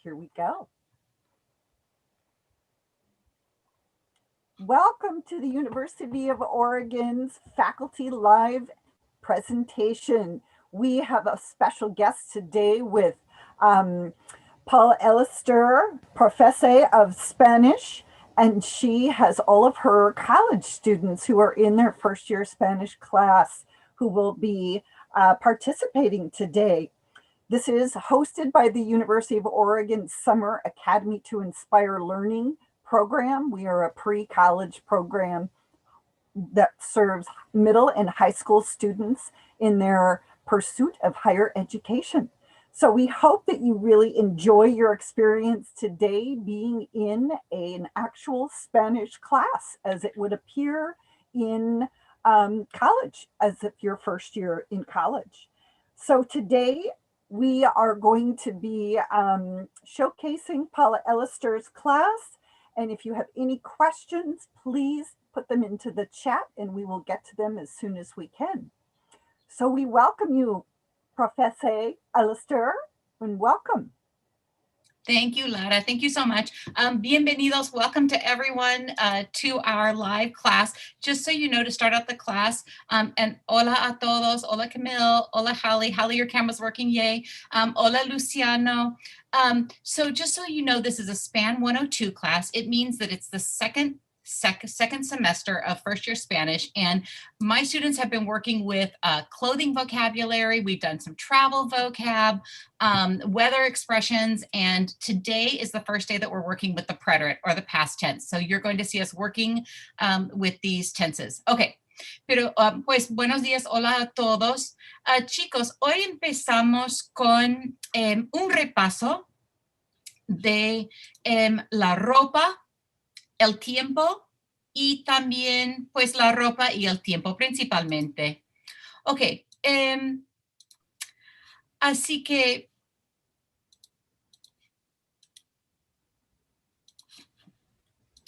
here we go. Welcome to the University of Oregon's Faculty Live presentation. We have a special guest today with Paula Ellister, Professor of Spanish, and she has all of her college students who are in their first year Spanish class who will be participating today. This is hosted by the University of Oregon Summer Academy to Inspire Learning program. We are a pre-college program that serves middle and high school students in their pursuit of higher education. So we hope that you really enjoy your experience today being in an actual Spanish class as it would appear in college, as if you're first year in college. So today we are going to be showcasing Paula Ellister's class. And if you have any questions, please put them into the chat and we will get to them as soon as we can. So we welcome you, Professor Ellister, and welcome. Thank you, Lara. Thank you so much. Bienvenidos. Welcome to everyone to our live class. Just so you know, to start out the class, and hola a todos. Hola, Camille. Hola, Hallie. Hallie, your camera's working. Yay. Hola, Luciano. So just so you know, this is a SPAN 102 class. It means that it's the second semester of first year Spanish, and my students have been working with clothing vocabulary. We've done some travel vocab, weather expressions, and today is the first day that we're working with the preterite or the past tense. So you're going to see us working with these tenses. Okay. Pero pues buenos días, hola a todos. Chicos, hoy empezamos con un repaso de la ropa, el tiempo y también pues la ropa y el tiempo principalmente. Ok, así que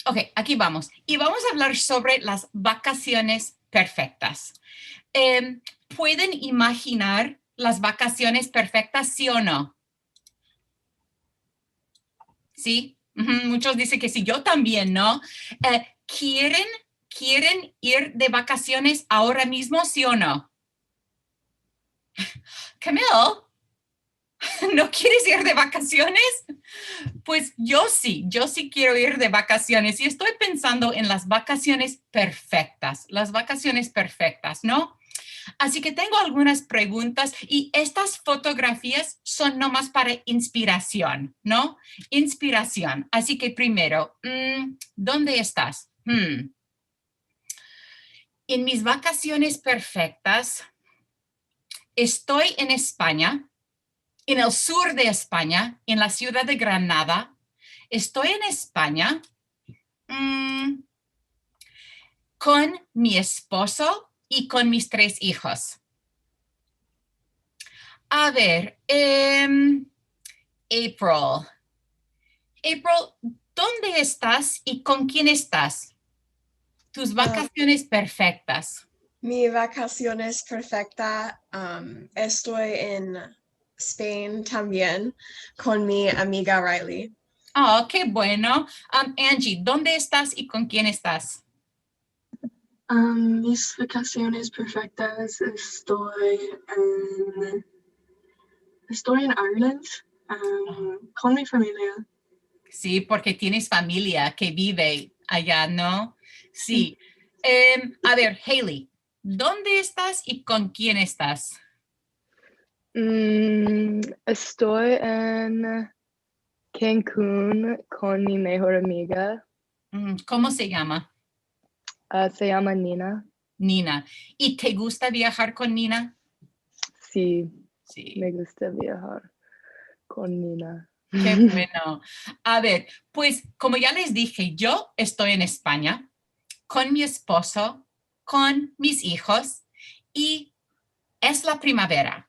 ok, aquí vamos. Y vamos a hablar sobre las vacaciones perfectas. ¿Pueden imaginar las vacaciones perfectas, sí o no? ¿Sí? Muchos dicen que sí, yo también, ¿no? ¿Quieren ir de vacaciones ahora mismo, sí o no? Camille, ¿no quieres ir de vacaciones? Pues yo sí quiero ir de vacaciones y estoy pensando en las vacaciones perfectas, ¿no? Así que tengo algunas preguntas y estas fotografías son nomás para inspiración, ¿no? Inspiración. Así que primero, ¿dónde estás? En mis vacaciones perfectas, estoy en España, en el sur de España, en la ciudad de Granada. Estoy en España con mi esposo y con mis 3 hijos. A ver, April, ¿dónde estás y con quién estás? Tus vacaciones perfectas. Mi vacaciones perfecta, estoy en Spain también con mi amiga Riley. Oh, qué bueno. Angie, ¿dónde estás y con quién estás? Mis vacaciones perfectas, estoy en Ireland con mi familia. Sí, porque tienes familia que vive allá, ¿no? Sí. A ver, Hailey, ¿dónde estás y con quién estás? Estoy en Cancún con mi mejor amiga. ¿Cómo se llama? Se llama Nina. Nina. ¿Y te gusta viajar con Nina? Sí, Sí. me gusta viajar con Nina. Qué bueno. A ver, pues como ya les dije, yo estoy en España con mi esposo, con mis hijos y es la primavera.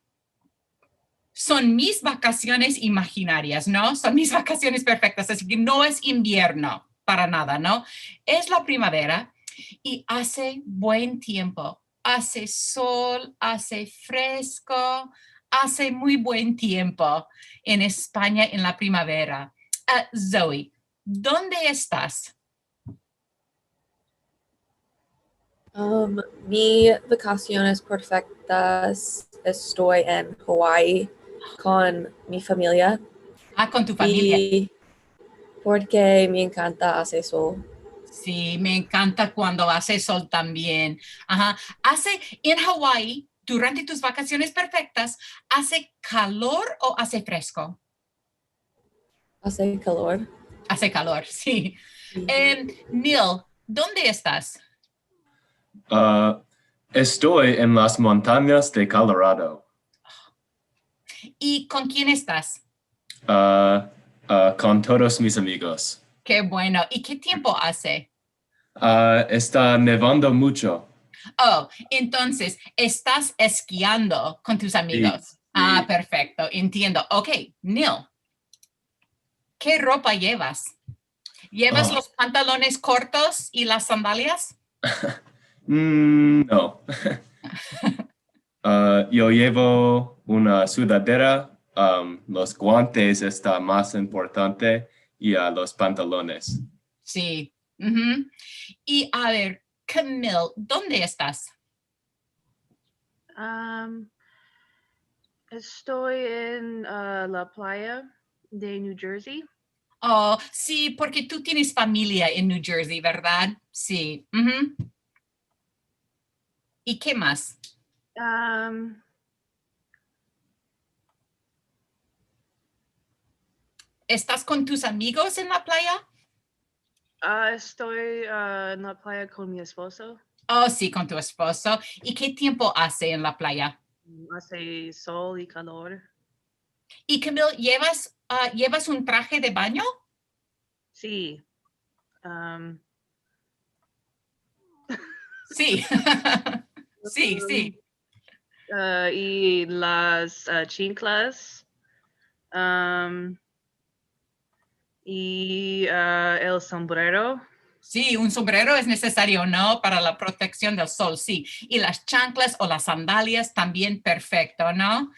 Son mis vacaciones imaginarias, ¿no? Son mis vacaciones perfectas, así que no es invierno para nada, ¿no? Es la primavera y hace buen tiempo, hace sol, hace fresco, hace muy buen tiempo en España en la primavera. Zoe, ¿dónde estás? Mi vacaciones perfectas estoy en Hawaii con mi familia Con tu familia. y porque me encanta hacer sol. Sí, me encanta cuando hace sol también. Ajá. En Hawái, durante tus vacaciones perfectas, ¿hace calor o hace fresco? Hace calor. Hace calor, sí. Sí. Neil, ¿dónde estás? Estoy en las montañas de Colorado. ¿Y con quién estás? Con todos mis amigos. Qué bueno. ¿Y qué tiempo hace? Está nevando mucho. Oh, entonces, estás esquiando con tus amigos. Sí. Perfecto, entiendo. Ok, Neil, ¿qué ropa llevas? ¿Llevas los pantalones cortos y las sandalias? No. Yo llevo una sudadera. Los guantes está más importante y los pantalones. Sí. Ujú. Y a ver, Camille, ¿dónde estás? Estoy en la playa de New Jersey. Oh, sí, porque tú tienes familia en New Jersey, ¿verdad? Sí. Ujú. ¿Y qué más? ¿Estás con tus amigos en la playa? Estoy en la playa con mi esposo. Oh, sí, con tu esposo. ¿Y qué tiempo hace en la playa? Hace sol y calor. Y Camille, ¿llevas un traje de baño? Sí. Sí. Sí, sí. Y las chinclas. Y el sombrero. Sí, un sombrero es necesario, ¿no? Para la protección del sol, sí. Y las chanclas o las sandalias también perfecto, ¿no?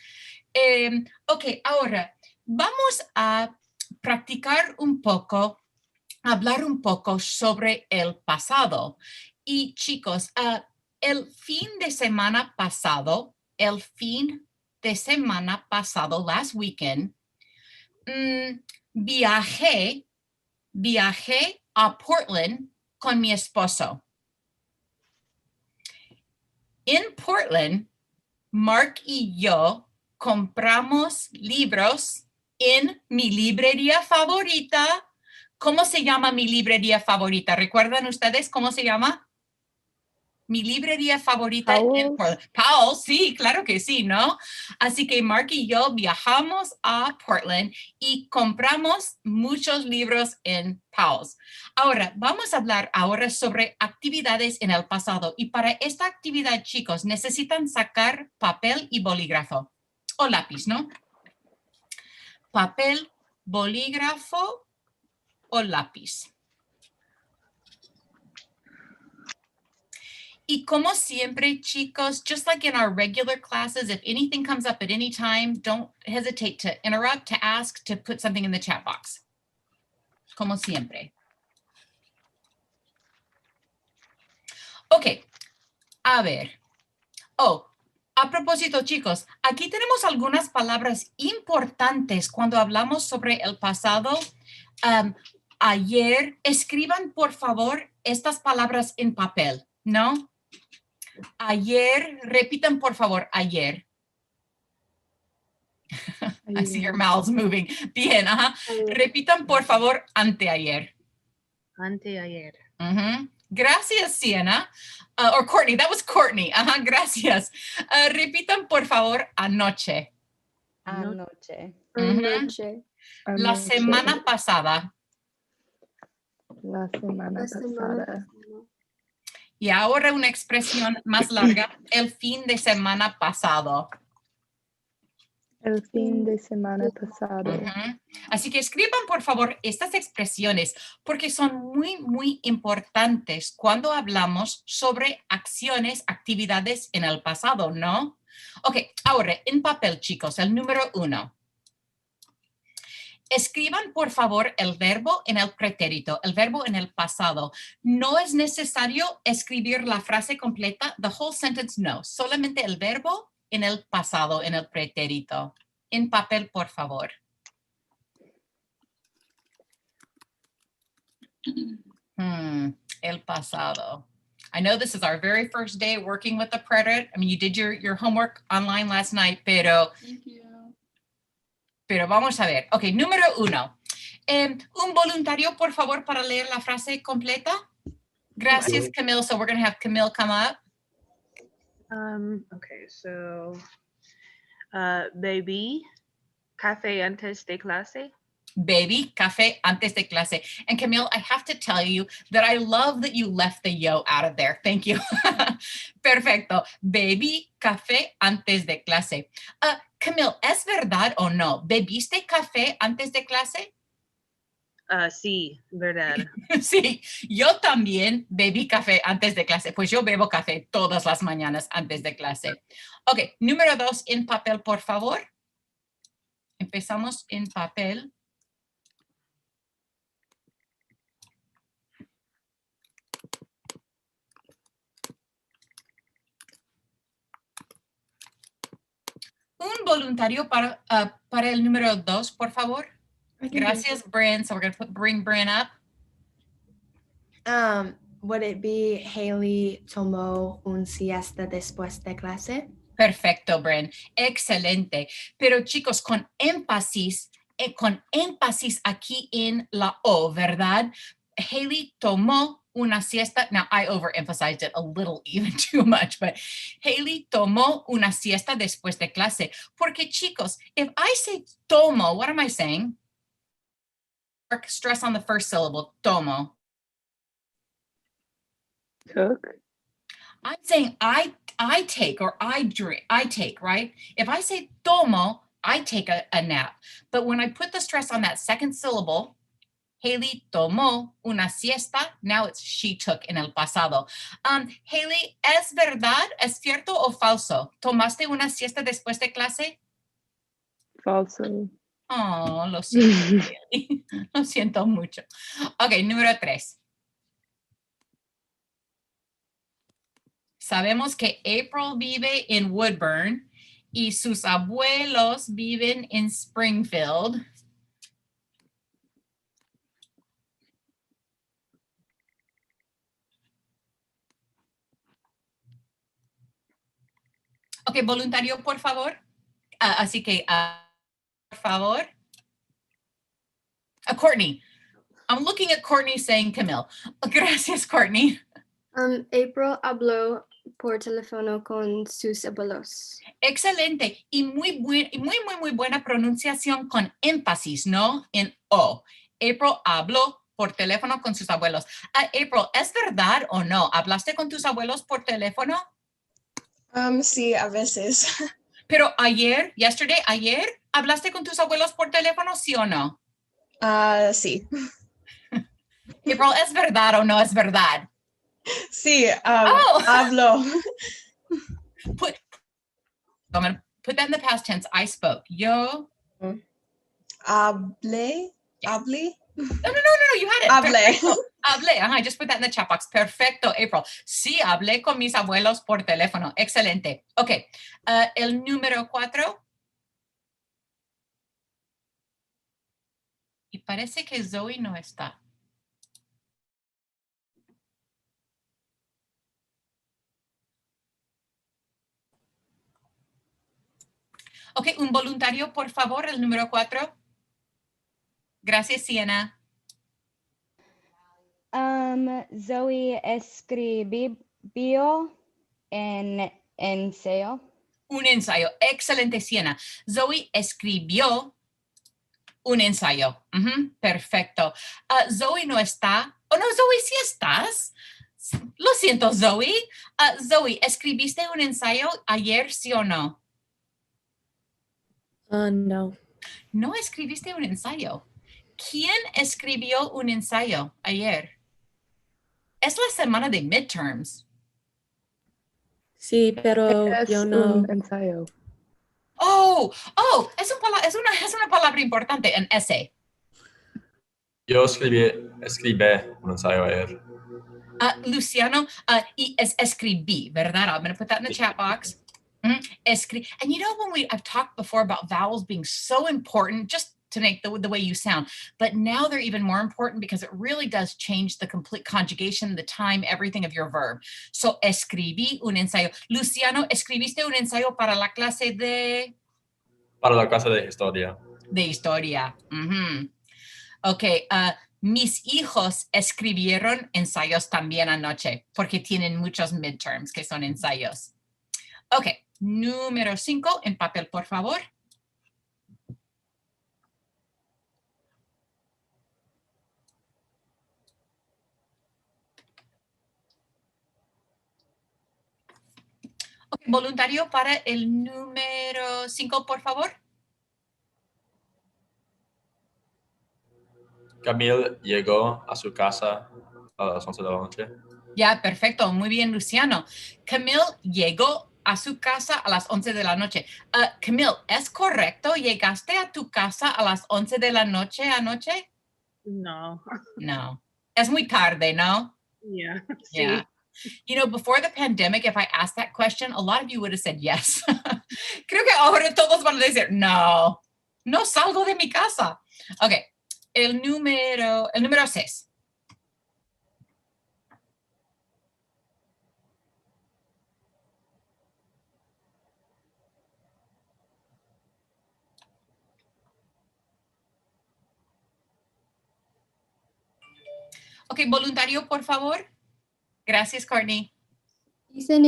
Ok, ahora vamos a practicar un poco, hablar un poco sobre el pasado. Y chicos, el fin de semana pasado, last weekend, viajé a Portland con mi esposo. En Portland, Mark y yo compramos libros en mi librería favorita. ¿Cómo se llama mi librería favorita? ¿Recuerdan ustedes cómo se llama? Mi librería favorita en Portland. Powell, sí, claro que sí, ¿no? Así que Mark y yo viajamos a Portland y compramos muchos libros en Powell's. Ahora, vamos a hablar ahora sobre actividades en el pasado. Y para esta actividad, chicos, necesitan sacar papel y bolígrafo. O lápiz, ¿no? Papel, bolígrafo o lápiz. Y como siempre, chicos, just like in our regular classes, if anything comes up at any time, don't hesitate to interrupt, to ask, to put something in the chat box. Como siempre. Ok, a ver. Oh, a propósito, chicos, aquí tenemos algunas palabras importantes cuando hablamos sobre el pasado. Ayer, escriban, por favor, estas palabras en papel, ¿no? Ayer, repitan por favor, ayer. I see your mouths moving. Bien, ajá. Repitan por favor, anteayer. Anteayer. Gracias, Sienna. Or Courtney, that was Courtney. Ajá, gracias. Repitan por favor, anoche. Anoche. Anoche. La semana pasada. La semana pasada. Y ahora una expresión más larga, el fin de semana pasado. El fin de semana pasado. Así que escriban, por favor, estas expresiones porque son muy, muy importantes cuando hablamos sobre acciones, actividades en el pasado, ¿no? Ok, ahora en papel, chicos, el número 1. Escriban, por favor, el verbo en el pretérito, el verbo en el pasado. No es necesario escribir la frase completa, the whole sentence, no. Solamente el verbo en el pasado, en el pretérito. En papel, por favor. El pasado. I know this is our very first day working with the preterite. I mean, you did your homework online last night, pero... Thank you. Pero vamos a ver. Ok, número 1. Un voluntario, por favor, para leer la frase completa. Gracias, Camille. So we're going to have Camille come up. Okay, so baby, café antes de clase. Baby, café antes de clase. And Camille, I have to tell you that I love that you left the yo out of there. Thank you. Perfecto. Baby, café antes de clase. Camille, ¿es verdad o no? ¿Bebiste café antes de clase? Sí, verdad. Sí, yo también bebí café antes de clase. Pues yo bebo café todas las mañanas antes de clase. Ok, número 2, en papel, por favor. Empezamos en papel. Un voluntario para el número 2, por favor. Gracias, Bryn. So we're going to bring Bryn up. Would it be Haley tomó un siesta después de clase? Perfecto, Bryn. Excelente. Pero chicos, con énfasis aquí en la O, ¿verdad? Haley tomó una siesta. Now, I overemphasized it a little, even too much, but Haley tomó una siesta después de clase. Porque chicos, if I say tomo, what am I saying? Stress on the first syllable, tomo. Took. I'm saying I take or I drink, I take, right? If I say tomo, I take a nap. But when I put the stress on that second syllable, Haley tomó una siesta, now it's she took in el pasado. Haley, ¿es verdad, es cierto o falso? ¿Tomaste una siesta después de clase? Falso. Oh, lo siento, Haley. Lo siento mucho. Ok, número 3. Sabemos que April vive en Woodburn y sus abuelos viven en Springfield. Ok, voluntario, por favor. Así que, por favor. Courtney. I'm looking at Courtney saying Camille. Gracias, Courtney. April habló por teléfono con sus abuelos. Excelente. Y muy buena pronunciación con énfasis, ¿no? En O. April habló por teléfono con sus abuelos. April, ¿es verdad o no? ¿Hablaste con tus abuelos por teléfono? Sí, a veces. Pero ayer, ¿hablaste con tus abuelos por teléfono, sí o no? Sí. April, ¿es verdad o no es verdad? Sí, hablo. Put that in the past tense. I spoke. Yo. Hablé. Hablé. No, you had it. Hablé. Perfecto. Hablé. Just put that in the chat box. Perfecto, April. Sí, hablé con mis abuelos por teléfono. Excelente. Ok. El número 4. Y parece que Zoe no está. Ok, un voluntario, por favor, el número 4. Gracias, Siena. Zoe escribió en ensayo. Un ensayo. Excelente, Siena. Zoe escribió un ensayo. Perfecto. Zoe no está. Oh, no, Zoe, sí estás. Lo siento, Zoe. Zoe, ¿escribiste un ensayo ayer, sí o no? No. No escribiste un ensayo. ¿Quién escribió un ensayo ayer? Es la semana de midterms. Sí, pero Es yo no. un ensayo. Es una palabra importante, an essay. Yo escribí un ensayo ayer. Luciano, y escribí, ¿verdad? I'm going to put that in the chat box. And you know, I've talked before about vowels being so important just to make the way you sound, but now they're even more important because it really does change the complete conjugation, the time, everything of your verb. So, escribí un ensayo. Luciano, ¿escribiste un ensayo para la clase de? Para la clase de historia. De historia. Ok, mis hijos escribieron ensayos también anoche porque tienen muchos midterms que son ensayos. Ok, número 5 en papel, por favor. Ok, voluntario para el número 5, por favor. Camille llegó a su casa a las 11 de la noche. Ya, perfecto. Muy bien, Luciano. Camille llegó a su casa a las 11 de la noche. Camille, ¿es correcto? ¿Llegaste a tu casa a las 11 de la noche anoche? No. No. Es muy tarde, ¿no? Yeah. Yeah. You know, before the pandemic, if I asked that question, a lot of you would have said yes. Creo que ahora todos van a decir, no salgo de mi casa. Ok, el número 6. Ok, voluntario, por favor. Gracias, Courtney. Ethan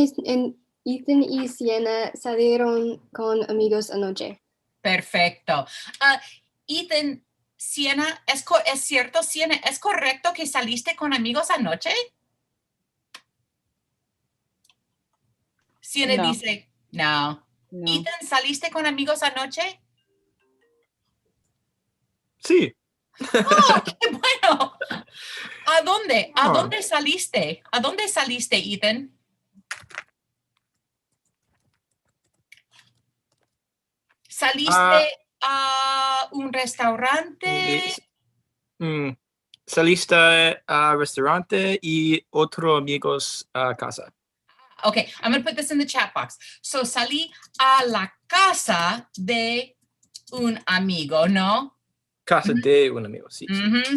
y Sienna salieron con amigos anoche. Perfecto. Ethan, Sienna, ¿es cierto, Sienna, es correcto que saliste con amigos anoche? Sienna No. dice, no. Ethan, ¿saliste con amigos anoche? Sí. ¡Oh, qué bueno! ¿A dónde? ¿A dónde saliste? ¿A dónde saliste, Ethan? ¿Saliste a un restaurante? Saliste a restaurante y otros amigos a casa. Okay, I'm going to put this in the chat box. So, salí a la casa de un amigo, ¿no? Casa de un amigo, sí.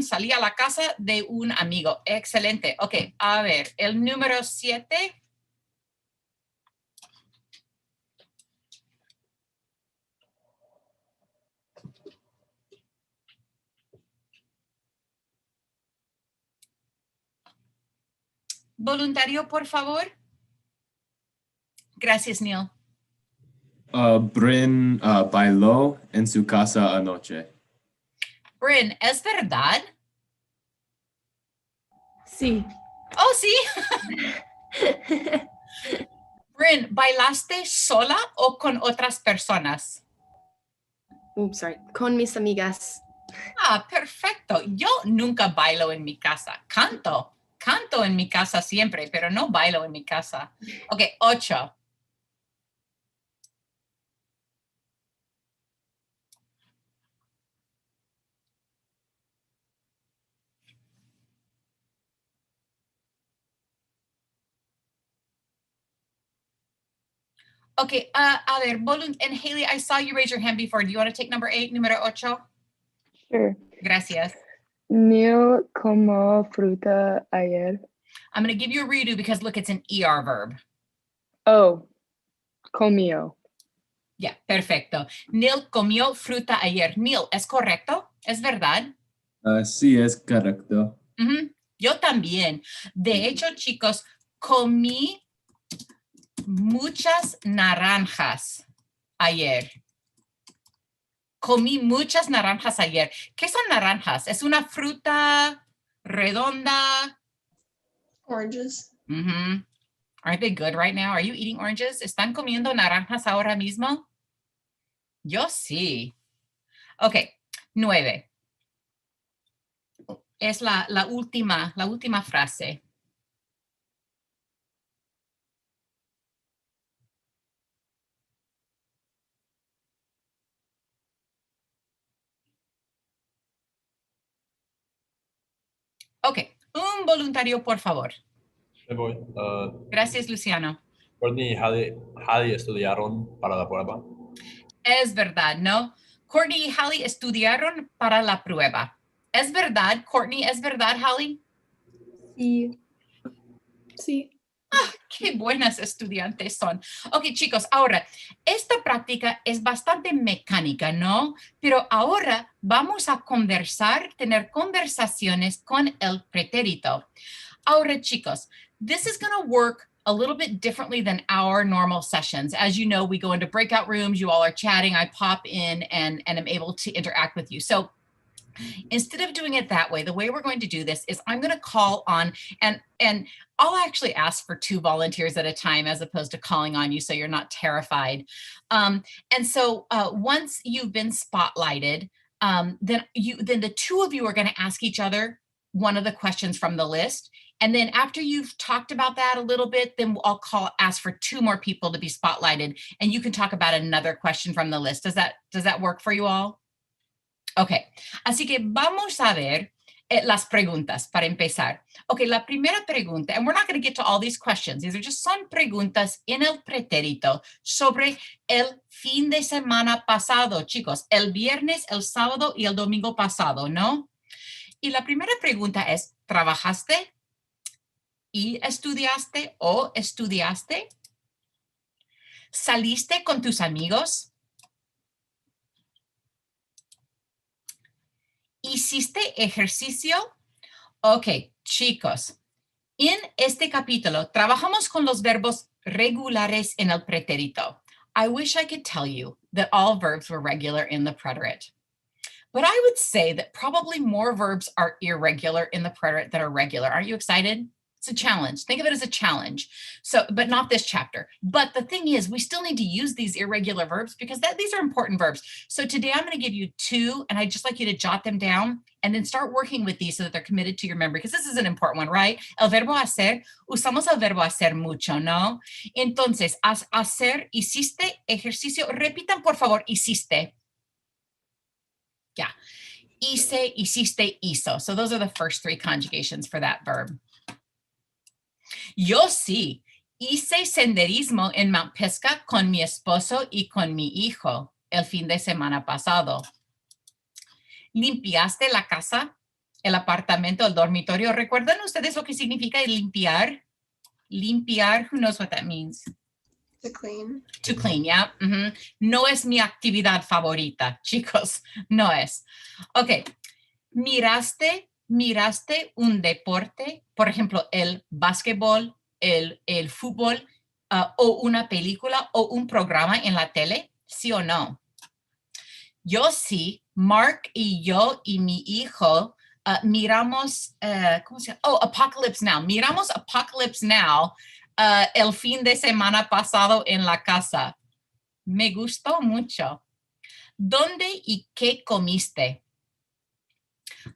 Salí a la casa de un amigo. Excelente. Ok, a ver, el número 7. Voluntario, por favor. Gracias, Neil. Bryn bailó en su casa anoche. Bryn, ¿es verdad? Sí. Oh, sí. Bryn, ¿bailaste sola o con otras personas? Oops, sorry. Con mis amigas. Perfecto. Yo nunca bailo en mi casa. Canto en mi casa siempre, pero no bailo en mi casa. Ok, 8. Ok, a ver, and Haley, I saw you raise your hand before. Do you want to take number 8, número 8? Sure. Gracias. Neil comió fruta ayer. I'm going to give you a redo because look, it's an ER verb. Oh, comió. Yeah, perfecto. Neil comió fruta ayer. Neil, ¿es correcto? ¿Es verdad? Sí, es correcto. Yo también. De hecho, chicos, comí muchas naranjas ayer. Comí muchas naranjas ayer. ¿Qué son naranjas? ¿Es una fruta redonda? Oranges. Aren't they good right now? Are you eating oranges? ¿Están comiendo naranjas ahora mismo? Yo sí. Ok, 9. Es la última frase. voluntario, por favor. Me voy. Gracias, Luciano. Courtney y Hallie estudiaron para la prueba. Es verdad, ¿no? Courtney y Hallie estudiaron para la prueba. ¿Es verdad, Courtney? ¿Es verdad, Hallie? Sí. Sí. Qué buenas estudiantes son. Ok, chicos, ahora, esta práctica es bastante mecánica, ¿no? Pero ahora vamos a conversar, tener conversaciones con el pretérito. Ahora, chicos, this is going to work a little bit differently than our normal sessions. As you know, we go into breakout rooms, you all are chatting, I pop in and am able to interact with you. So instead of doing it that way, the way we're going to do this is I'm going to call on, and I'll actually ask for 2 volunteers at a time as opposed to calling on you so you're not terrified. And so once you've been spotlighted, then the 2 of you are going to ask each other one of the questions from the list. And then after you've talked about that a little bit, then I'll ask for 2 more people to be spotlighted, and you can talk about another question from the list. Does that work for you all? Okay, así que vamos a ver las preguntas para empezar. Okay, la primera pregunta, and we're not going to get to all these questions. These are just son preguntas en el pretérito sobre el fin de semana pasado, chicos. El viernes, el sábado y el domingo pasado, ¿no? Y la primera pregunta es, ¿trabajaste y estudiaste o estudiaste? ¿Saliste con tus amigos? ¿Hiciste ejercicio? Ok, chicos, en este capítulo trabajamos con los verbos regulares en el pretérito. I wish I could tell you that all verbs were regular in the preterite. But I would say that probably more verbs are irregular in the preterite than are regular. Aren't you excited? It's a challenge. Think of it as a challenge. So, but not this chapter. But the thing is, we still need to use these irregular verbs because these are important verbs. So today I'm going to give you 2, and I'd just like you to jot them down and then start working with these so that they're committed to your memory, because this is an important one, right? El verbo hacer, usamos el verbo hacer mucho, ¿no? Entonces, hacer, hiciste, ejercicio. Repitan, por favor, hiciste. Yeah. Hice, hiciste, hizo. So those are the first 3 conjugations for that verb. Yo sí, hice senderismo en Mount Pisgah con mi esposo y con mi hijo el fin de semana pasado. ¿Limpiaste la casa, el apartamento, el dormitorio? ¿Recuerdan ustedes lo que significa limpiar? Limpiar, who knows what that means? To clean. To clean, yeah. No es mi actividad favorita, chicos, no es. Ok, ¿miraste un deporte? Por ejemplo, el básquetbol, el fútbol, o una película o un programa en la tele, ¿sí o no? Yo sí, Mark y yo y mi hijo miramos, ¿cómo se llama? Oh, Apocalypse Now. Miramos Apocalypse Now el fin de semana pasado en la casa. Me gustó mucho. ¿Dónde y qué comiste?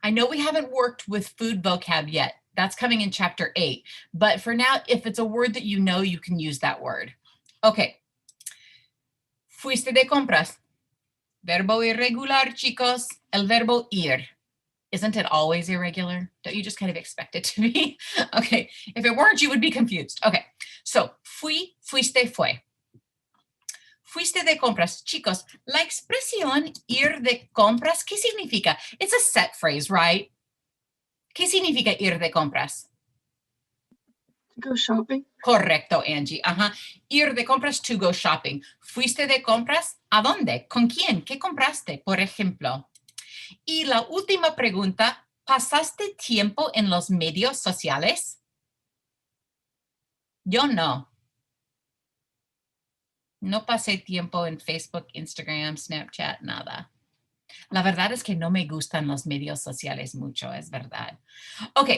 I know we haven't worked with food vocab yet. That's coming in chapter 8. But for now, if it's a word that you know, you can use that word. Okay. Fuiste de compras. Verbo irregular, chicos. El verbo ir. Isn't it always irregular? Don't you just kind of expect it to be? Okay. If it weren't, you would be confused. Okay. So, fuiste, fue. Fuiste de compras. Chicos, la expresión ir de compras, ¿qué significa? It's a set phrase, right? ¿Qué significa ir de compras? To go shopping. Correcto, Angie. Ir de compras, to go shopping. ¿Fuiste de compras? ¿A dónde? ¿Con quién? ¿Qué compraste, por ejemplo? Y la última pregunta, ¿pasaste tiempo en los medios sociales? Yo no. No pasé tiempo en Facebook, Instagram, Snapchat, nada. La verdad es que no me gustan los medios sociales mucho, es verdad. Ok,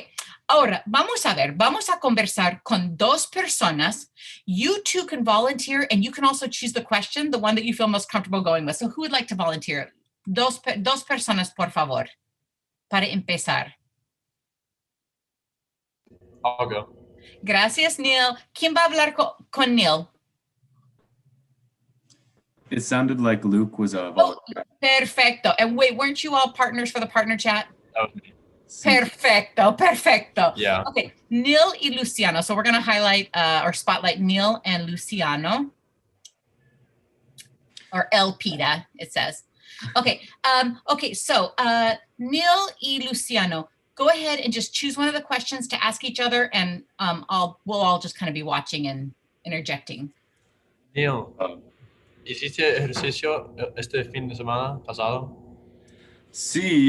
ahora vamos a conversar con 2 personas. You 2 can volunteer and you can also choose the question, the one that you feel most comfortable going with. So who would like to volunteer? Dos personas, por favor, para empezar. I'll go. Gracias, Neil. ¿Quién va a hablar con Neil? It sounded like Luke was a volunteer. Perfecto. And wait, weren't you all partners for the partner chat? That was me. Perfecto, perfecto. Yeah. Okay, Neil y Luciano. So we're going to highlight or spotlight Neil and Luciano. Or El Pita, it says. Okay, so Neil y Luciano, go ahead and just choose one of the questions to ask each other, and we'll all just kind of be watching and interjecting. Neil, ¿hiciste ejercicio este fin de semana pasado? Sí,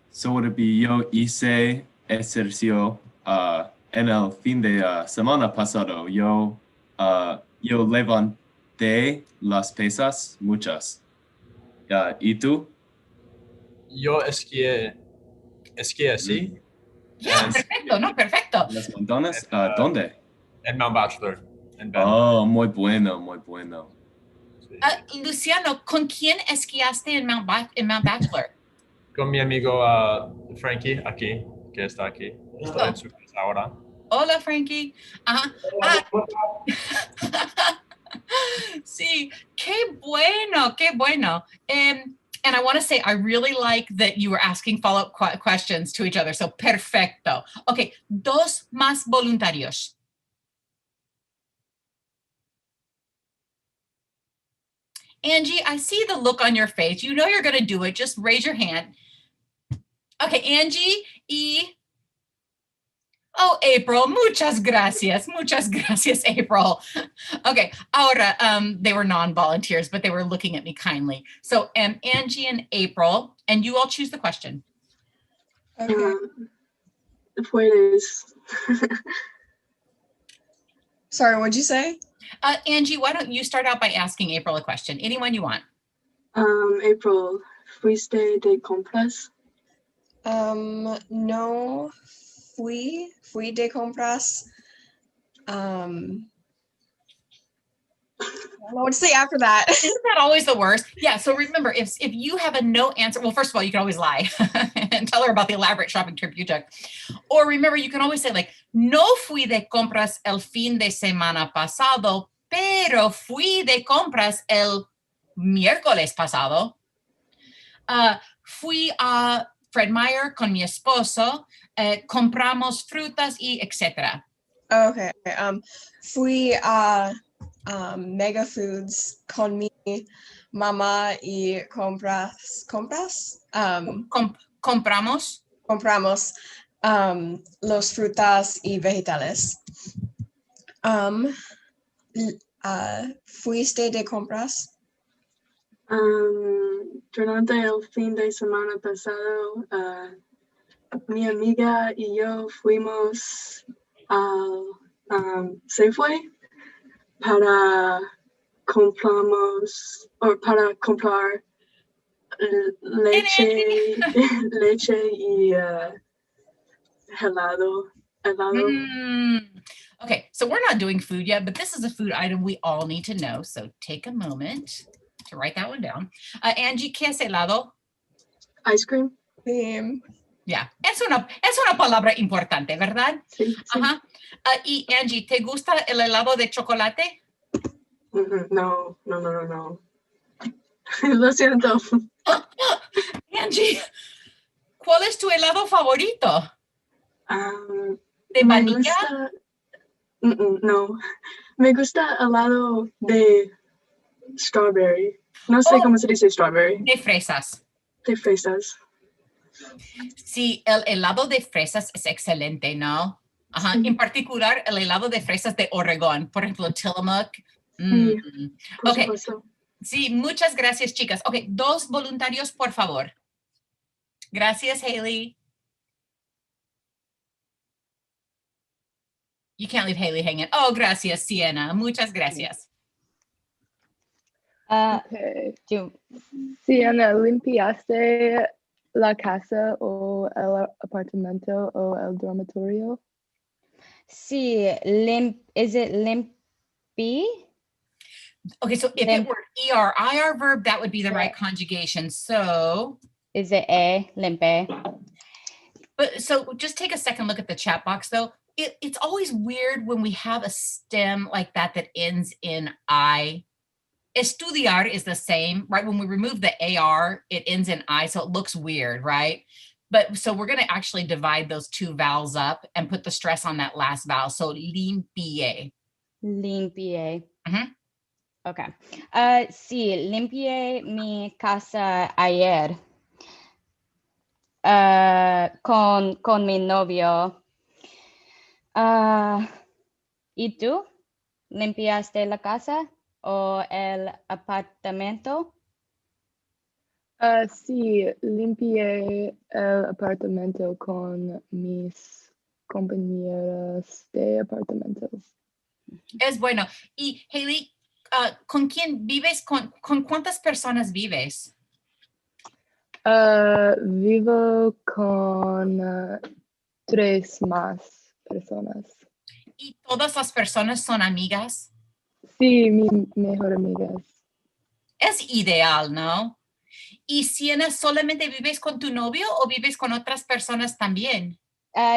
so would it be yo hice ejercicio en el fin de semana pasado. Yo levanté las pesas, muchas. ¿Y tú? Yo esquié, sí. Yeah, perfecto, no, perfecto. Las montañas, ¿dónde? En Mount Bachelor. En Bend. Oh, muy bueno, muy bueno. Sí. Luciano, ¿con quién esquiaste en Mount Bachelor? Con mi amigo Frankie, aquí, que está aquí. Está en su casa ahora. Hola, Frankie. Sí, qué bueno, qué bueno. And I want to say, I really like that you were asking follow-up questions to each other. So, perfecto. Okay, dos más voluntarios. Angie, I see the look on your face. You know you're going to do it. Just raise your hand. Okay, Angie y... Oh, April, muchas gracias, April. Okay, ahora, they were non-volunteers, but they were looking at me kindly. So, Angie and April, and you all choose the question. Okay. Puedes. Sorry, what'd you say? Angie, why don't you start out by asking April a question? Anyone you want. April, ¿fuiste de compras? No fui de compras. I don't know what to say after that. Isn't that always the worst? Yeah, so remember, if you have a no answer, well, first of all, you can always lie and tell her about the elaborate shopping trip you took. Or remember, you can always say like, no fui de compras el fin de semana pasado, pero fui de compras el miércoles pasado. Fui a Fred Meyer con mi esposo, compramos frutas y etc. Okay. Fui a Mega Foods con mi mamá y compramos los frutas y vegetales. ¿Fuiste de compras? Durante el fin de semana pasado, mi amiga y yo fuimos al Safeway para comprar leche y helado. Okay, so we're not doing food yet, but this is a food item we all need to know. So take a moment to write that one down. Angie, ¿qué es helado? Ice cream. Yeah, es una palabra importante, ¿verdad? Sí. Ajá. Y Angie, ¿te gusta el helado de chocolate? No. Lo siento. Angie, ¿cuál es tu helado favorito? ¿De Me vainilla? gusta, no, me gusta helado de strawberry. No sé cómo se dice strawberry. De fresas. De fresas. Sí, el helado de fresas es excelente, ¿no? Ajá. Sí. En particular, el helado de fresas de Oregón, por ejemplo, Tillamook. Sí, por Okay. supuesto. Sí, muchas gracias, chicas. Ok, dos voluntarios, por favor. Gracias, Haley. You can't leave Haley hanging. Oh, gracias, Sienna. Muchas gracias. Okay. Sienna, ¿limpiaste la casa o el apartamento o el dormitorio? Sí, is it limpy? Okay, so if it were ER verb, that would be the right conjugation. So is it limpe? But so just take a second look at the chat box though. It's always weird when we have a stem like that ends in I. Estudiar is the same, right? When we remove the AR, it ends in I, so it looks weird, right? But so we're going to actually divide those two vowels up and put the stress on that last vowel. So limpié. Limpié. Mhm. Okay. Sí, limpié mi casa ayer con mi novio. ¿Y tú? ¿Limpiaste la casa o el apartamento? Sí, limpié el apartamento con mis compañeras de apartamento. Es bueno. Y Haley, ¿con quién vives? ¿Con cuántas personas vives? Vivo con 3 más personas. ¿Y todas las personas son amigas? Sí, mi mejor amigas. Es ideal, ¿no? ¿Y Siena, solamente vives con tu novio o vives con otras personas también?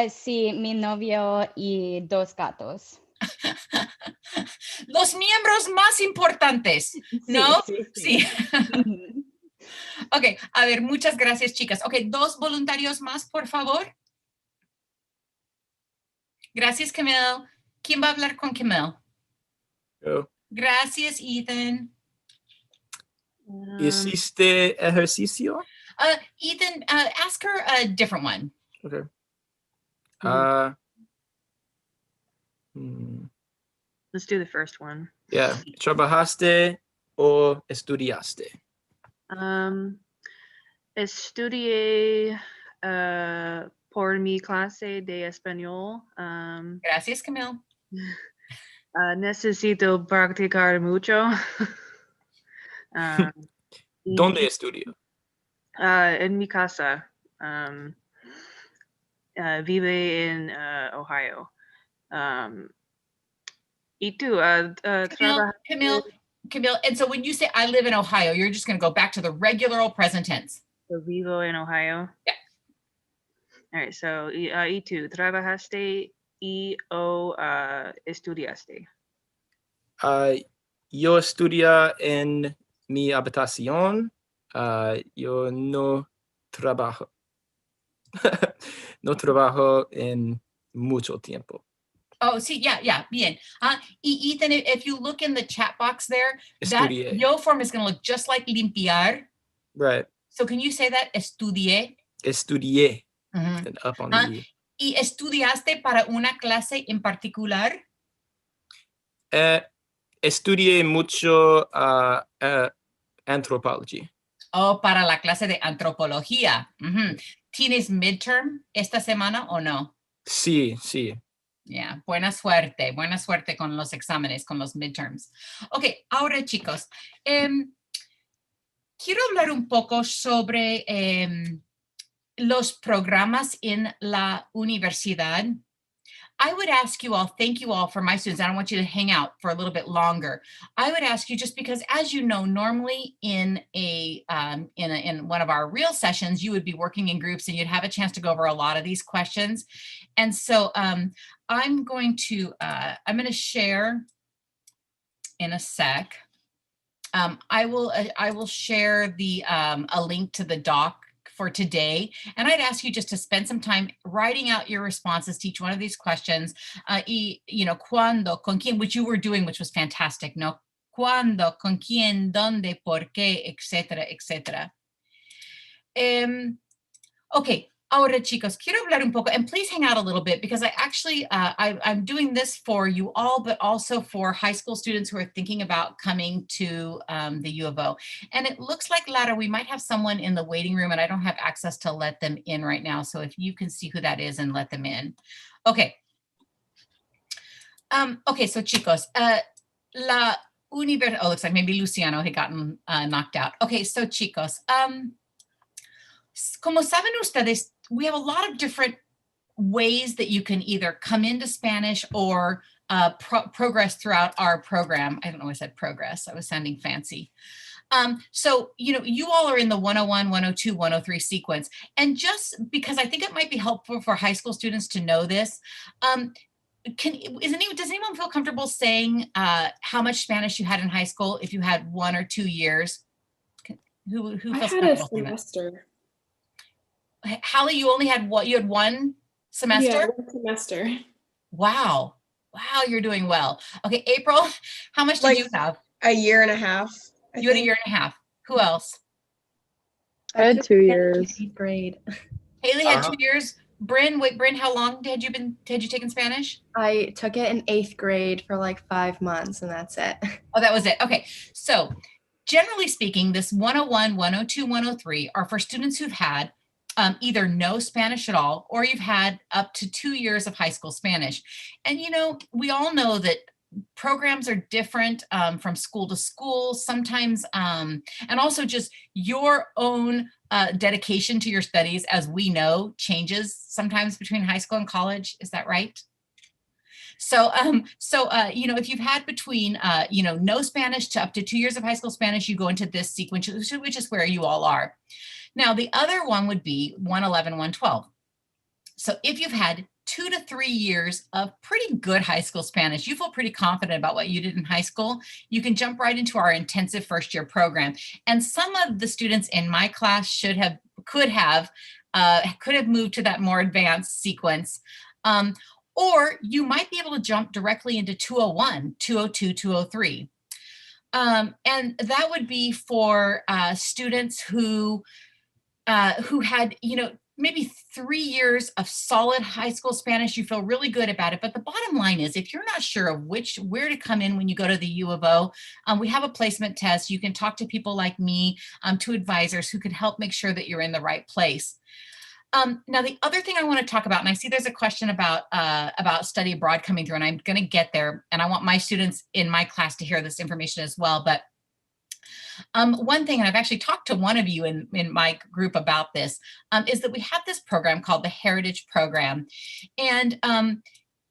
Sí, mi novio y 2 gatos. Los miembros más importantes, ¿no? Sí. Ok, a ver, muchas gracias, chicas. Ok, 2 voluntarios más, por favor. Gracias, Camille. ¿Quién va a hablar con Camille? Yo. Gracias, Ethan. ¿Hiciste ejercicio? Ethan, ask her a different one. Okay. Let's do the first one. Yeah. ¿Trabajaste o estudiaste? Estudié por mi clase de español. Gracias, Camille. Necesito practicar mucho. ¿Dónde estudio? En mi casa. Vive en Ohio. Y tú, Camille, and so when you say I live in Ohio, you're just going to go back to the regular old present tense. Vivo en Ohio. Yeah. All right, so y tú, trabajaste o estudiaste? Yo estudio en mi habitación. Yo no trabajo. No trabajo en mucho tiempo. Oh, sí, yeah, bien. Y Ethan, if you look in the chat box there, Estudié. that yo form is going to look just like limpiar. Right. So can you say that? Estudié. Estudié. And up on the E. ¿Y estudiaste para una clase en particular? Estudié mucho anthropology. Oh, para la clase de antropología. ¿Tienes midterm esta semana o no? Sí. Yeah, buena suerte con los exámenes, con los midterms. Ok, ahora chicos, quiero hablar un poco sobre los programas en la universidad. I would ask you all, thank you all for my students. I don't want you to hang out for a little bit longer. I would ask you just because, as you know, normally in one of our real sessions, you would be working in groups and you'd have a chance to go over a lot of these questions. And so I'm going to share in a sec. I will share a link to the doc for today. And I'd ask you just to spend some time writing out your responses to each one of these questions. Cuándo, con quién, which you were doing, which was fantastic. No, cuándo, con quién, dónde, por qué, etcétera, etcétera. Okay. Ahora, chicos, quiero hablar un poco, and please hang out a little bit because I actually, I'm doing this for you all, but also for high school students who are thinking about coming to the U of O. And it looks like, Lara, we might have someone in the waiting room and I don't have access to let them in right now. So if you can see who that is and let them in. Okay. Okay, so chicos, looks like maybe Luciano had gotten knocked out. Okay, so chicos, como saben ustedes, we have a lot of different ways that you can either come into Spanish or progress throughout our program. I don't know why I said progress. I was sounding fancy. So, you all are in the 101, 102, 103 sequence. And just because I think it might be helpful for high school students to know this, does anyone feel comfortable saying how much Spanish you had in high school if you had 1 or 2 years? Who feels I had a comfortable saying that? semester. Hallie, you only had what? You had one semester? Yeah, one semester. Wow. Wow, you're doing well. Okay, April, how much did you have? A year and a half. You had a year and a half. Who else? I had 2 years. 8th grade. Haley had 2 years. Bryn, how long had you taken Spanish? I took it in 8th grade for like 5 months, and that's it. Oh, that was it. Okay. So generally speaking, this 101, 102, 103 are for students who've had either no Spanish at all, or you've had up to 2 years of high school Spanish. And, we all know that programs are different from school to school sometimes, and also just your own dedication to your studies, as we know, changes sometimes between high school and college. Is that right? So, if you've had between, no Spanish to up to 2 years of high school Spanish, you go into this sequence, which is where you all are. Now, the other one would be 111, 112. So if you've had 2 to 3 years of pretty good high school Spanish, you feel pretty confident about what you did in high school, you can jump right into our intensive first year program. And some of the students in my class could have moved to that more advanced sequence. Or you might be able to jump directly into 201, 202, 203. And that would be for students who had, maybe 3 years of solid high school Spanish. You feel really good about it. But the bottom line is, if you're not sure of where to come in when you go to the U of O, we have a placement test. You can talk to people like me, to advisors who can help make sure that you're in the right place. Now, the other thing I want to talk about, and I see there's a question about study abroad coming through, and I'm going to get there, and I want my students in my class to hear this information as well. But one thing, and I've actually talked to one of you in my group about this, is that we have this program called the Heritage Program. And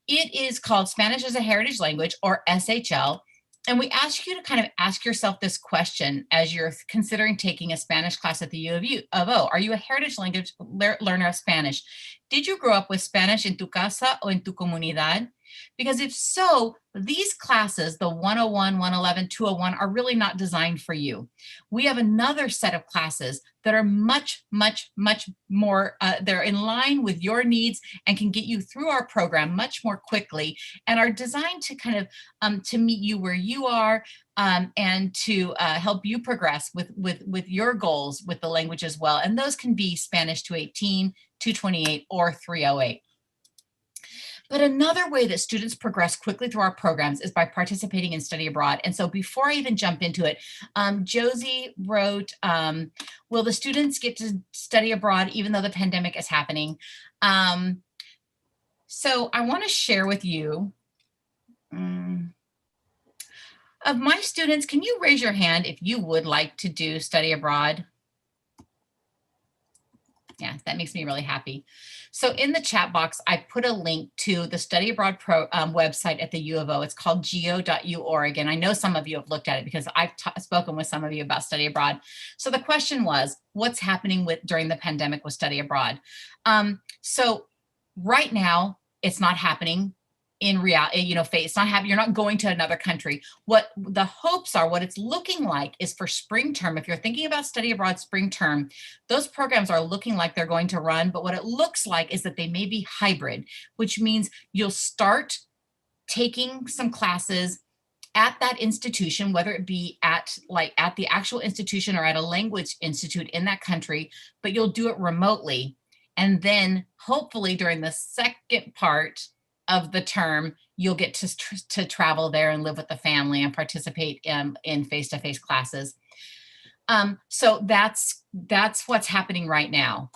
it is called Spanish as a Heritage Language, or SHL. And we ask you to kind of ask yourself this question as you're considering taking a Spanish class at the U of O. Are you a heritage language learner of Spanish? Did you grow up with Spanish en tu casa o en tu comunidad? Because if so, these classes, the 101, 111, 201, are really not designed for you. We have another set of classes that are much, much, much more, they're in line with your needs and can get you through our program much more quickly, and are designed to kind of, to meet you where you are, and to help you progress with your goals with the language as well. And those can be Spanish 218, 228, or 308. But another way that students progress quickly through our programs is by participating in study abroad. And so before I even jump into it, Josie wrote, will the students get to study abroad even though the pandemic is happening? So I want to share with you, of my students, can you raise your hand if you would like to do study abroad? Yeah, that makes me really happy. So in the chat box, I put a link to the Study Abroad website at the U of O. It's called geo.uorg. And I know some of you have looked at it because I've spoken with some of you about study abroad. So the question was, what's happening during the pandemic with study abroad? So right now, it's not happening in reality, it's not happening. You're not going to another country. What the hopes are, what it's looking like is for spring term. If you're thinking about study abroad spring term, those programs are looking like they're going to run, but what it looks like is that they may be hybrid, which means you'll start taking some classes at that institution, whether it be at the actual institution or at a language institute in that country, but you'll do it remotely. And then hopefully during the second part of the term, you'll get to travel there and live with the family and participate in face-to-face classes. So that's what's happening right now.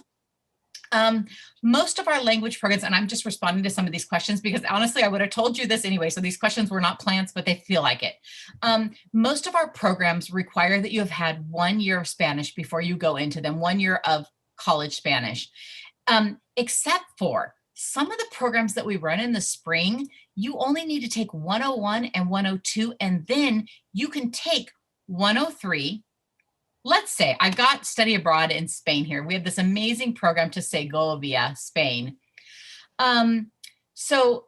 Most of our language programs, and I'm just responding to some of these questions because honestly, I would have told you this anyway. So these questions were not plans, but they feel like it. Most of our programs require that you have had 1 year of Spanish before you go into them, 1 year of college Spanish, except for some of the programs that we run in the spring. You only need to take 101 and 102, and then you can take 103. Let's say I got study abroad in Spain here. We have this amazing program to Segovia, Spain. So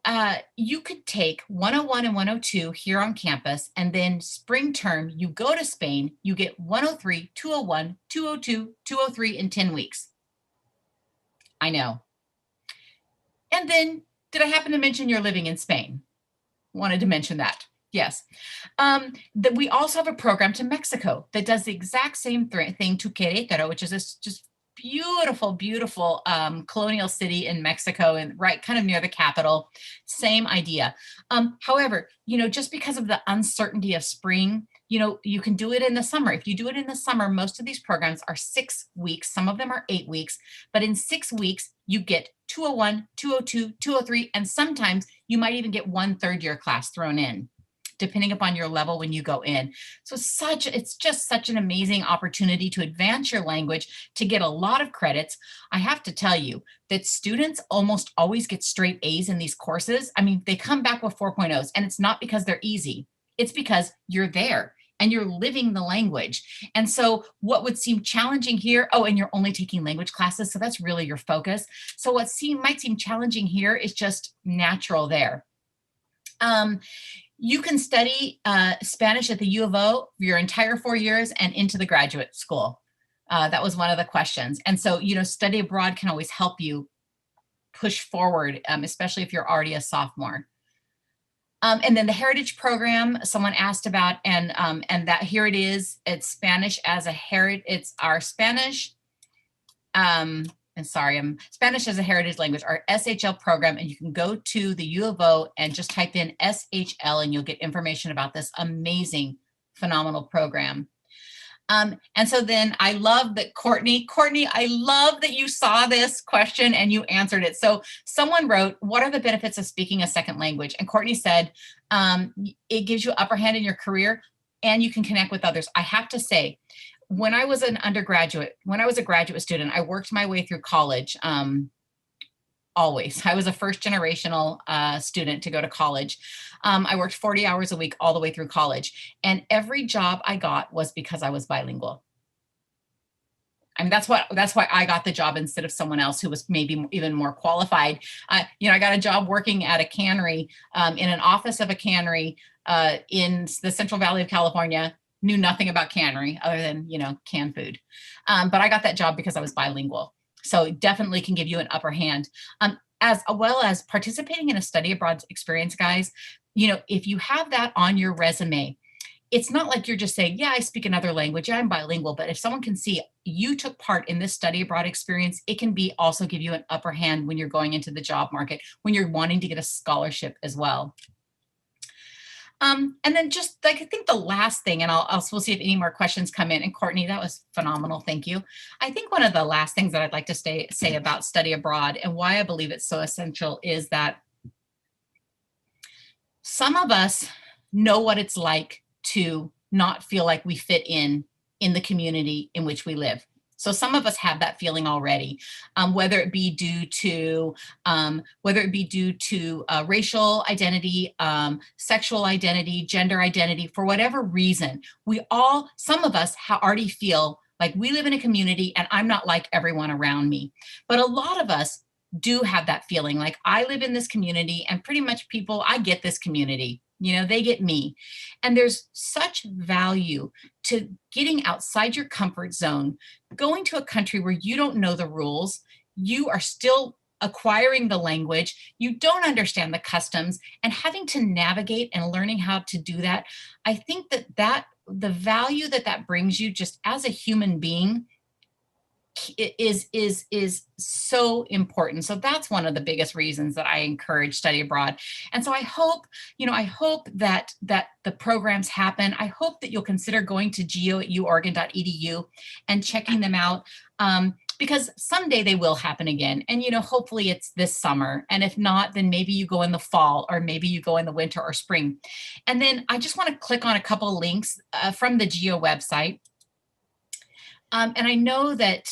you could take 101 and 102 here on campus, and then spring term, you go to Spain, you get 103, 201, 202, 203 in 10 weeks. I know. And then, did I happen to mention you're living in Spain? Wanted to mention that. Yes. That we also have a program to Mexico that does the exact same thing to Querétaro, which is this just beautiful, beautiful colonial city in Mexico, and right kind of near the capital. Same idea. However, you know, just because of the uncertainty of spring, you know, you can do it in the summer. If you do it in the summer, most of these programs are 6 weeks. Some of them are 8 weeks, but in 6 weeks, you get 201, 202, 203, and sometimes you might even get 1 third-year class thrown in, depending upon your level when you go in. So it's just such an amazing opportunity to advance your language, to get a lot of credits. I have to tell you that students almost always get straight A's in these courses. I mean, they come back with 4.0s, and it's not because they're easy. It's because you're there and you're living the language. And so what would seem challenging here, oh, and you're only taking language classes, so that's really your focus. So what might seem challenging here is just natural there. You can study Spanish at the U of O your entire 4 years and into the graduate school. That was one of the questions. And so, you know, study abroad can always help you push forward, especially if you're already a sophomore. And then the Heritage Program, someone asked about, and that here it is, it's Spanish as a heritage, it's our Spanish, Spanish as a heritage language, our SHL program, and you can go to the U of O and just type in SHL and you'll get information about this amazing, phenomenal program. And so then I love that Courtney, I love that you saw this question and you answered it. So someone wrote, what are the benefits of speaking a second language? And Courtney said, it gives you upper hand in your career and you can connect with others. I have to say, when I was a graduate student, I worked my way through college. Always. I was a first generational student to go to college. I worked 40 hours a week all the way through college. And every job I got was because I was bilingual. I mean, that's why I got the job instead of someone else who was maybe even more qualified. You know, I got a job working at a cannery, in an office of a cannery in the Central Valley of California. Knew nothing about cannery other than, you know, canned food. But I got that job because I was bilingual. So it definitely can give you an upper hand. As well as participating in a study abroad experience, guys, you know, if you have that on your resume, it's not like you're just saying, yeah, I speak another language, yeah, I'm bilingual, but if someone can see you took part in this study abroad experience, it can be also give you an upper hand when you're going into the job market, when you're wanting to get a scholarship as well. And then just like, I think the last thing, and we'll see if any more questions come in. And Courtney, that was phenomenal. Thank you. I think one of the last things that I'd like to say about study abroad and why I believe it's so essential is that some of us know what it's like to not feel like we fit in the community in which we live. So some of us have that feeling already, whether it be due to racial identity, sexual identity, gender identity, for whatever reason. Some of us already feel like we live in a community and I'm not like everyone around me. But a lot of us do have that feeling like I live in this community and pretty much I get this community. You know, they get me. And there's such value to getting outside your comfort zone, going to a country where you don't know the rules, you are still acquiring the language, you don't understand the customs, and having to navigate and learning how to do that. I think that the value that brings you just as a human being is so important. So that's one of the biggest reasons that I encourage study abroad. And so I hope that the programs happen. I hope that you'll consider going to geo@uoregon.edu and checking them out, because someday they will happen again. And, you know, hopefully it's this summer. And if not, then maybe you go in the fall, or maybe you go in the winter or spring. And then I just want to click on a couple of links from the GEO website. And I know that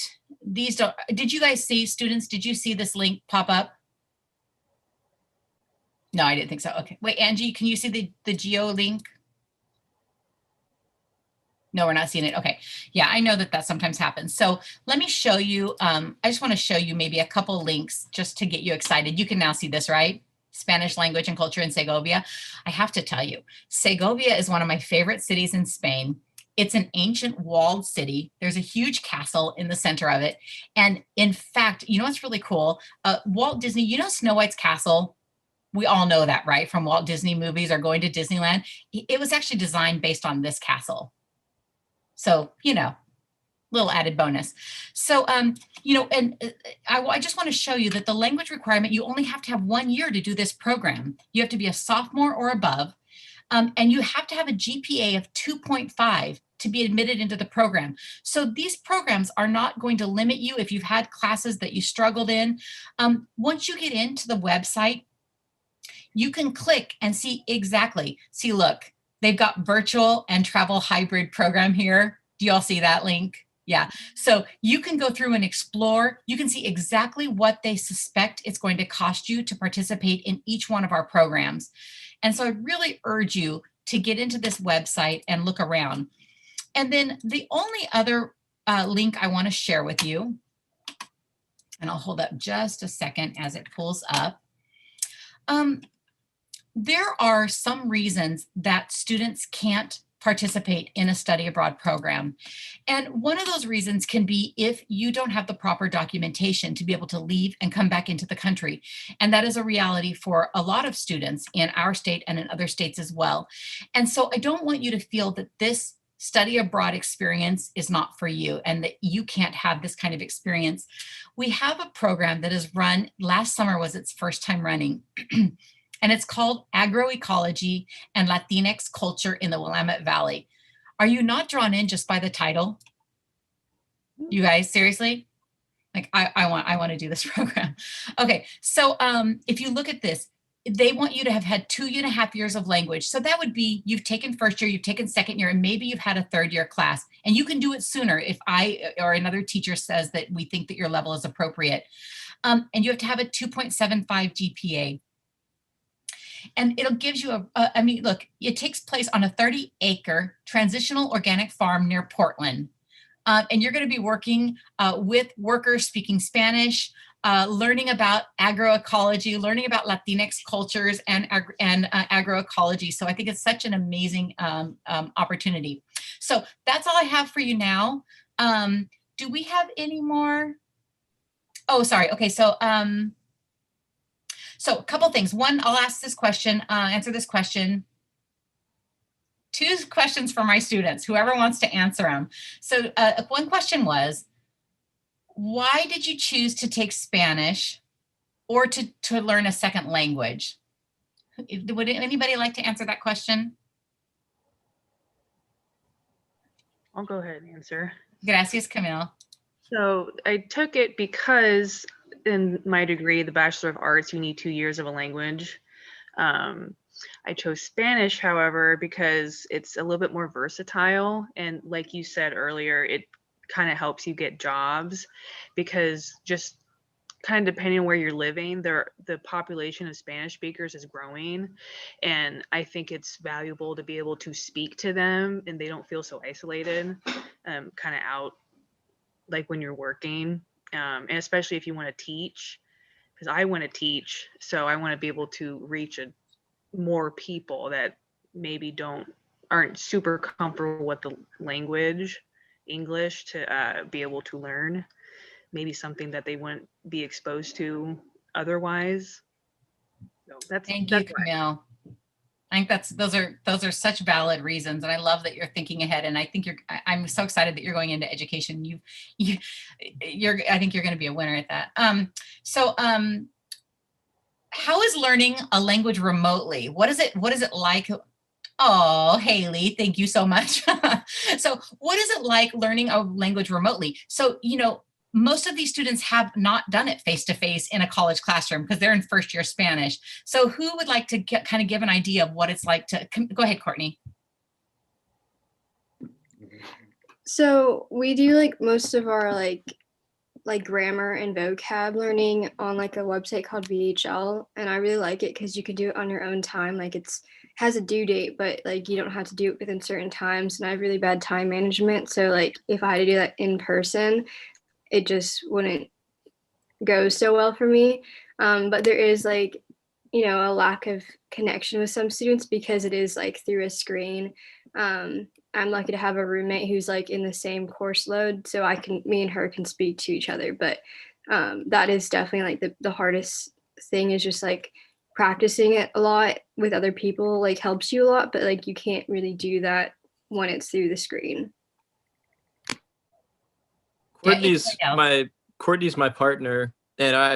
these don't, did you guys see, students, did you see this link pop up? No, I didn't think so. Okay, wait, Angie, can you see the GEO link? No, we're not seeing it. Okay, yeah, I know that sometimes happens. So let me show you, I just want to show you maybe a couple links just to get you excited. You can now see this, right? Spanish language and culture in Segovia. I have to tell you, Segovia is one of my favorite cities in Spain. It's an ancient walled city. There's a huge castle in the center of it. And in fact, you know what's really cool? Walt Disney, you know Snow White's castle? We all know that, right? From Walt Disney movies or going to Disneyland. It was actually designed based on this castle. So, you know, little added bonus. So, you know, and I just want to show you that the language requirement, you only have to have 1 year to do this program. You have to be a sophomore or above, and you have to have a GPA of 2.5 to be admitted into the program. So these programs are not going to limit you if you've had classes that you struggled in. Once you get into the website, you can click and see exactly. See, look, they've got virtual and travel hybrid program here. Do you all see that link? Yeah, so you can go through and explore. You can see exactly what they suspect it's going to cost you to participate in each one of our programs. And so I really urge you to get into this website and look around. And then the only other link I want to share with you, and I'll hold up just a second as it pulls up. There are some reasons that students can't participate in a study abroad program. And one of those reasons can be if you don't have the proper documentation to be able to leave and come back into the country. And that is a reality for a lot of students in our state and in other states as well. And so I don't want you to feel that this study abroad experience is not for you and that you can't have this kind of experience. We have a program that is run, last summer was its first time running. And it's called Agroecology and Latinx Culture in the Willamette Valley. Are you not drawn in just by the title? You guys, seriously? Like, I want to do this program. Okay, so if you look at this, they want you to have had 2.5 years of language. So that would be, you've taken first year, you've taken second year, and maybe you've had a third year class. And you can do it sooner if I or another teacher says that we think that your level is appropriate. And you have to have a 2.75 GPA. And it'll give you I mean, look, it takes place on a 30-acre transitional organic farm near Portland. And you're going to be working with workers speaking Spanish, learning about agroecology, learning about Latinx cultures and agroecology. So I think it's such an amazing opportunity. So that's all I have for you now. Do we have any more? Oh, sorry. Okay, so so a couple things. One, I'll ask this question, answer this question. 2 questions for my students, whoever wants to answer them. So one question was, why did you choose to take Spanish or to learn a second language? Would anybody like to answer that question? I'll go ahead and answer. Gracias, Camille. So I took it because in my degree, the Bachelor of Arts, you need 2 years of a language. I chose Spanish, however, because it's a little bit more versatile. And like you said earlier, it kind of helps you get jobs because just kind of depending on where you're living, the population of Spanish speakers is growing. And I think it's valuable to be able to speak to them and they don't feel so isolated, kind of out like when you're working. And especially if you want to teach, because I want to teach, so I want to be able to reach more people that maybe aren't super comfortable with the language, English, to be able to learn maybe something that they wouldn't be exposed to otherwise. So Thank you, Camille. I think those are such valid reasons, and I love that you're thinking ahead. And I think I'm so excited that you're going into education. I think you're going to be a winner at that. How is learning a language remotely? What is it like? Oh, Haley, thank you so much. So, what is it like learning a language remotely? So, you know, most of these students have not done it face-to-face in a college classroom because they're in first year Spanish. So who would like to kind of give an idea of what it's like to, go ahead, Courtney. So we do like most of our like grammar and vocab learning on like a website called VHL. And I really like it because you can do it on your own time. Like has a due date, but like you don't have to do it within certain times. And I have really bad time management. So like if I had to do that in person, it just wouldn't go so well for me. But there is like, you know, a lack of connection with some students because it is like through a screen. I'm lucky to have a roommate who's like in the same course load, so me and her can speak to each other. But that is definitely like the hardest thing is just like practicing it a lot with other people like helps you a lot, but like you can't really do that when it's through the screen. Courtney's my partner, and I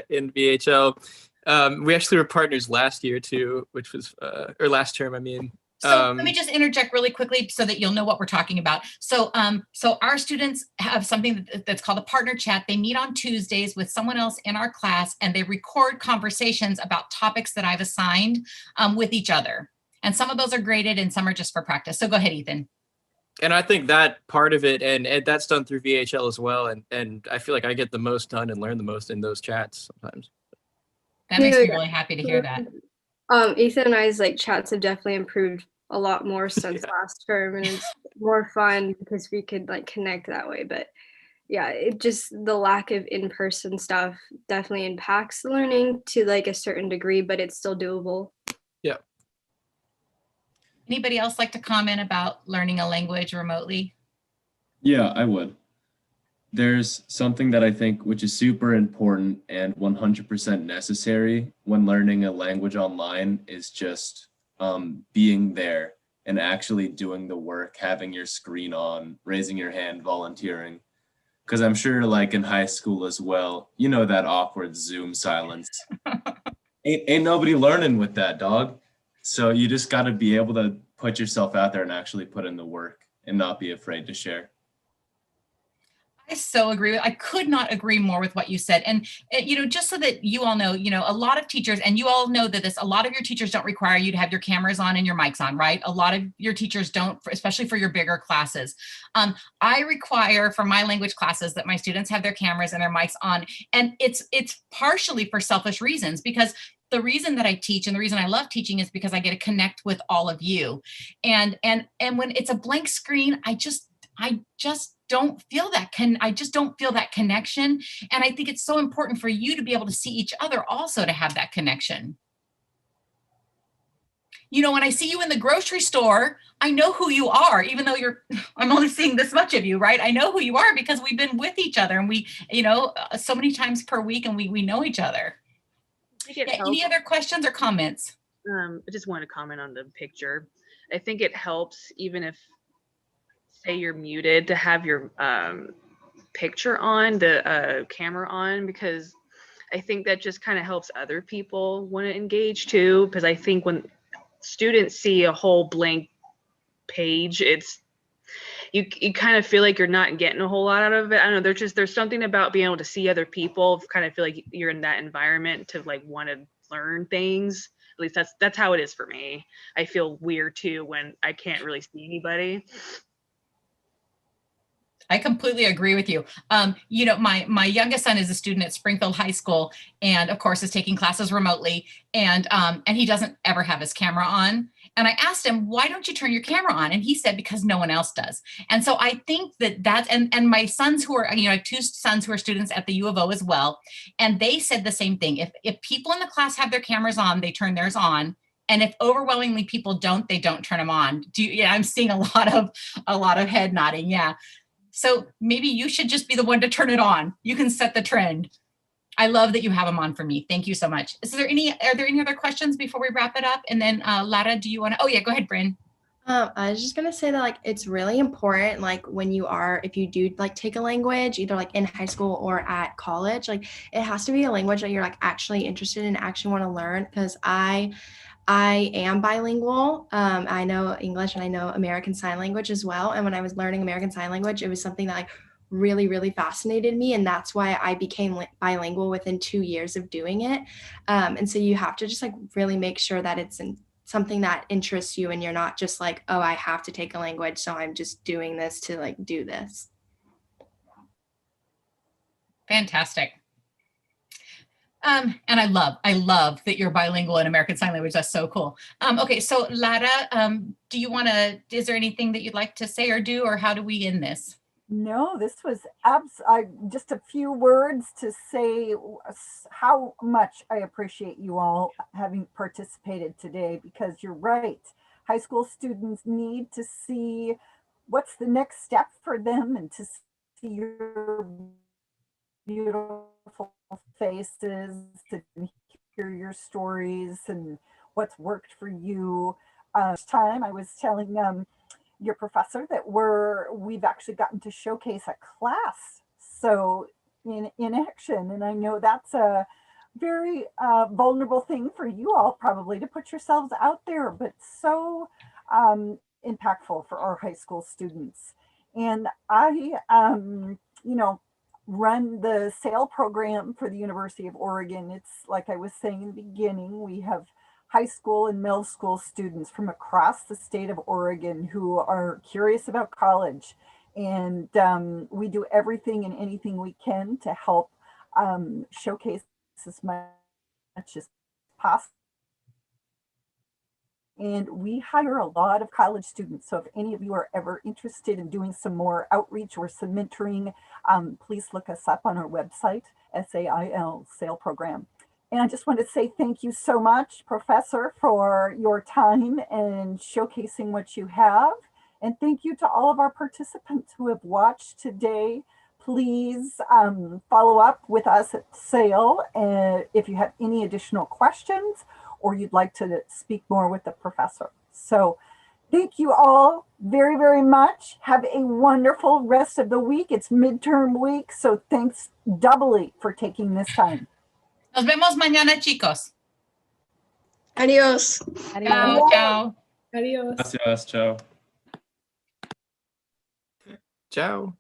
in VHL. We actually were partners last year too, which was or last term, I mean. So let me just interject really quickly so that you'll know what we're talking about. So our students have something that's called a partner chat. They meet on Tuesdays with someone else in our class, and they record conversations about topics that I've assigned with each other. And some of those are graded and some are just for practice. So go ahead, Ethan. And I think that part of it, and that's done through VHL as well. And I feel like I get the most done and learn the most in those chats sometimes. That makes me really happy to hear that. Ethan and I's like chats have definitely improved a lot more since last term, and it's more fun because we could like connect that way. But yeah, it just the lack of in-person stuff definitely impacts the learning to like a certain degree, but it's still doable. Yeah. Anybody else like to comment about learning a language remotely? Yeah, I would. There's something that I think which is super important and 100% necessary when learning a language online is just being there and actually doing the work, having your screen on, raising your hand, volunteering. Because I'm sure like in high school as well, you know that awkward Zoom silence. ain't nobody learning with that, dog. So you just got to be able to put yourself out there and actually put in the work and not be afraid to share. I so agree. I could not agree more with what you said. And, just so that you all know, a lot of teachers, and you all know that a lot of your teachers don't require you to have your cameras on and your mics on, right? A lot of your teachers don't, especially for your bigger classes. I require for my language classes that my students have their cameras and their mics on. And it's partially for selfish reasons, because the reason that I teach and the reason I love teaching is because I get to connect with all of you. And when it's a blank screen, I just don't feel that I just don't feel that connection. And I think it's so important for you to be able to see each other also to have that connection. When I see you in the grocery store, I know who you are, even though I'm only seeing this much of you, right? I know who you are because we've been with each other and we, so many times per week, and we know each other. Any other questions or comments? I just want to comment on the picture. I think it helps even if, say you're muted, to have your picture on, the camera on, because I think that just kind of helps other people want to engage too. Because I think when students see a whole blank page, you kind of feel like you're not getting a whole lot out of it. I don't know. There's something about being able to see other people, kind of feel like you're in that environment to like want to learn things. At least that's how it is for me. I feel weird too when I can't really see anybody. I completely agree with you. My youngest son is a student at Springfield High School, and of course is taking classes remotely, and he doesn't ever have his camera on. And I asked him, why don't you turn your camera on? And he said, because no one else does. And so I think that's, and my sons who are, I have 2 sons who are students at the U of O as well. And they said the same thing. If people in the class have their cameras on, they turn theirs on. And if overwhelmingly people don't, they don't turn them on. I'm seeing a lot of head nodding. Yeah. So maybe you should just be the one to turn it on. You can set the trend. I love that you have them on for me. Thank you so much. Are there any other questions before we wrap it up? And then Lara, do you want to, oh yeah, go ahead, Bryn. I was just going to say that it's really important, if you do take a language, either in high school or at college, it has to be a language that you're actually interested in, actually want to learn. Because I am bilingual. I know English and I know American Sign Language as well. And when I was learning American Sign Language, it was something that really, really fascinated me. And that's why I became bilingual within 2 years of doing it. And so you have to just really make sure that it's something that interests you and you're not just oh, I have to take a language, so I'm just doing this to do this. Fantastic. And I love that you're bilingual in American Sign Language. That's so cool. Okay, so Lara, is there anything that you'd like to say or do, or how do we end this? No, this was just a few words to say how much I appreciate you all having participated today, because you're right. high school students need to see what's the next step for them and to see your beautiful faces, to hear your stories and what's worked for you. Time I was telling your professor that we've actually gotten to showcase a class so in action, and I know that's a very vulnerable thing for you all probably to put yourselves out there, but so impactful for our high school students. And I run the SAIL program for the University of Oregon. It's like I was saying in the beginning, we have high school and middle school students from across the state of Oregon who are curious about college. And we do everything and anything we can to help showcase as much as possible. And we hire a lot of college students. So if any of you are ever interested in doing some more outreach or some mentoring, please look us up on our website, SAIL, SAIL program. And I just want to say thank you so much, Professor, for your time and showcasing what you have. And thank you to all of our participants who have watched today. Please follow up with us at SAIL if you have any additional questions or you'd like to speak more with the professor. So thank you all very, very much. Have a wonderful rest of the week. It's midterm week, so thanks doubly for taking this time. Nos vemos mañana, chicos. Adios. Chao, chao. Adiós. Gracias, chao. Ciao.